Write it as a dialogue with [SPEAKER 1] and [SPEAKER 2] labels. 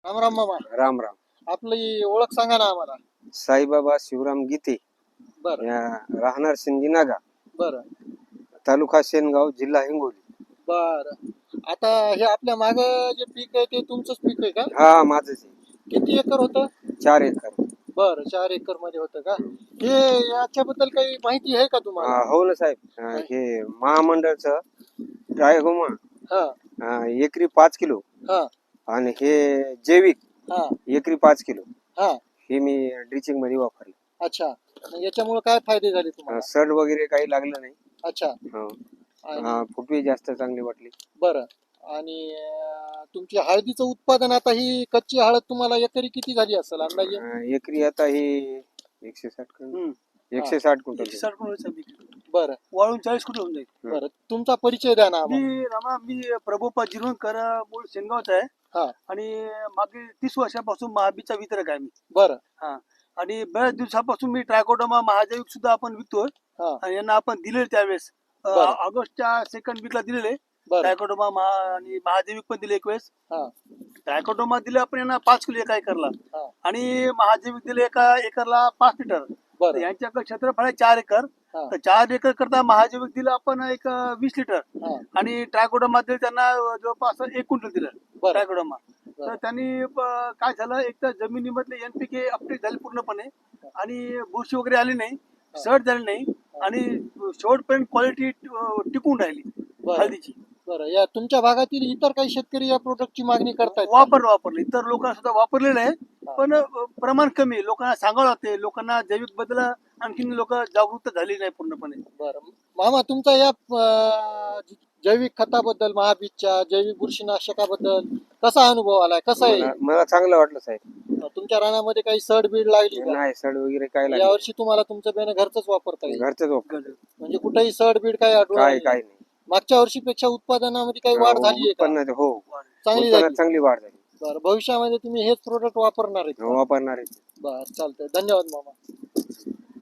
[SPEAKER 1] राम राम मामा.
[SPEAKER 2] राम राम.
[SPEAKER 1] आपली ओळख सांगा ना आम्हाला.
[SPEAKER 2] साईबाबा शिवराम गीते,
[SPEAKER 1] बर
[SPEAKER 2] राहणार सिंदीनागा,
[SPEAKER 1] बर
[SPEAKER 2] तालुका शेनगाव, जिल्हा हिंगोली.
[SPEAKER 1] बर. आता हे आपल्या माग जे पीक आहे ते तुमचंच पीक आहे का?
[SPEAKER 2] हा माझंच आहे.
[SPEAKER 1] किती एकर होतं?
[SPEAKER 2] 4 एकर.
[SPEAKER 1] बर 4 एकर मध्ये होतं का? हे याच्याबद्दल काही माहिती आहे का तुम्हाला?
[SPEAKER 2] हो ना साहेब. हे महामंडळचं ड्रायगोमा
[SPEAKER 1] हा
[SPEAKER 2] एकरी 5 किलो
[SPEAKER 1] हा
[SPEAKER 2] आणि हे जैविक
[SPEAKER 1] हा
[SPEAKER 2] एकरी 5 किलो
[SPEAKER 1] हा.
[SPEAKER 2] हे मी ड्रिचिंग मध्ये वापरले.
[SPEAKER 1] अच्छा. मग याच्यामुळे काय फायदे झाले तुम्हाला?
[SPEAKER 2] सड वगैरे काही लागलं नाही.
[SPEAKER 1] अच्छा.
[SPEAKER 2] हो.
[SPEAKER 1] आणि
[SPEAKER 2] फुटवी जास्त चांगली वाटली.
[SPEAKER 1] बरं. आणि तुमची हळदीचं उत्पादन आता ही कच्ची हळद तुम्हाला एकरी किती झाली असेल अंदाजे?
[SPEAKER 2] एकरी आता हे 160 क्विंटल
[SPEAKER 3] 160 क्विंटल
[SPEAKER 1] बरं
[SPEAKER 3] वाळून 40 क्विंटल होऊन जाईल.
[SPEAKER 1] बरं. तुमचा परिचय द्या ना आम्हाला.
[SPEAKER 3] मी प्रभुपा जिरवणकर, मूळ शेनगावचा आहे.
[SPEAKER 1] हा
[SPEAKER 3] आणि मागे 30 वर्षापासून महाबीचा वितरक आहे मी.
[SPEAKER 1] बरं
[SPEAKER 3] हा. आणि बऱ्याच दिवसापासून मी ट्रायकोडर्मा महाजैविक सुद्धा आपण विकतोय.
[SPEAKER 1] हा
[SPEAKER 3] आणि यांना आपण दिले त्यावेळेस
[SPEAKER 1] बरं.
[SPEAKER 3] ऑगस्टच्या सेकंड वीकला दिलेले.
[SPEAKER 1] बरं
[SPEAKER 3] ट्रायकोडर्मा आणि महाजैविक पण दिले एक वेळेस.
[SPEAKER 1] हा
[SPEAKER 3] ट्रायकोडर्मा दिले आपण यांना 5 किलो एका एकरला.
[SPEAKER 1] हा
[SPEAKER 3] आणि महाजैविक दिले एका एकरला 5 लिटर. तर
[SPEAKER 1] बरं
[SPEAKER 3] यांच्याकडे क्षेत्रफळ आहे 4 एकर.
[SPEAKER 1] हा
[SPEAKER 3] तर 4 एकर करता महाजैविक दिलं आपण एक 20 लिटर.
[SPEAKER 1] हा
[SPEAKER 3] आणि ट्रायकोडर्मा दिलं त्यांना जवळपास 1 क्विंटल दिलं
[SPEAKER 1] बरं.
[SPEAKER 3] ट्रायकोडर्मा. तर
[SPEAKER 1] बरं.
[SPEAKER 3] त्यांनी काय झालं, एक तर जमिनीमधले एनपीके अपडेट झाले पूर्णपणे आणि बुरशी वगैरे आली नाही, सड झाली नाही आणि शेवटपर्यंत क्वालिटी टिकून राहिली
[SPEAKER 1] बरं
[SPEAKER 3] हळदीची.
[SPEAKER 1] बरं. या तुमच्या भागातील इतर काही शेतकरी या प्रोडक्टची मागणी करतायत का?
[SPEAKER 3] वापरलं इतर लोकांना सुद्धा वापरलेलं आहे. पण प्रमाण कमी आहे. लोकांना सांगावं लागते. लोकांना जैविक बद्दल आणखीन लोक जागरूक झाली नाही पूर्णपणे.
[SPEAKER 1] बरं मामा, तुमचा या जैविक खताबद्दल, महाबीजच्या जैविक बुरशीनाशकाबद्दल कसा अनुभव आलाय? कसा आहे?
[SPEAKER 2] मला चांगलं वाटलं साहेब.
[SPEAKER 1] तुमच्या रानामध्ये काही सड बीड लागली का?
[SPEAKER 2] नाही सड वगैरे काय लागलं
[SPEAKER 1] यावर्षी तुम्हाला तुमचं बेन घरचंच वापरता येईल,
[SPEAKER 2] घरचंच वापर.
[SPEAKER 1] म्हणजे कुठेही सड बीड काही आढळून
[SPEAKER 2] काय
[SPEAKER 1] आली
[SPEAKER 2] काय
[SPEAKER 1] नाही?
[SPEAKER 2] नाही.
[SPEAKER 1] मागच्या वर्षीपेक्षा उत्पादनामध्ये काही वाढ झाली आहे का?
[SPEAKER 2] उत्पन्नात हो
[SPEAKER 1] चांगली
[SPEAKER 2] उत्पन्नात
[SPEAKER 1] झाली.
[SPEAKER 2] चांगली वाढ झाली.
[SPEAKER 1] बरं. भविष्यामध्ये तुम्ही हेच प्रोडक्ट वापरणार आहेत का?
[SPEAKER 2] वापरणार आहे.
[SPEAKER 1] बरं चालतंय. धन्यवाद मामा.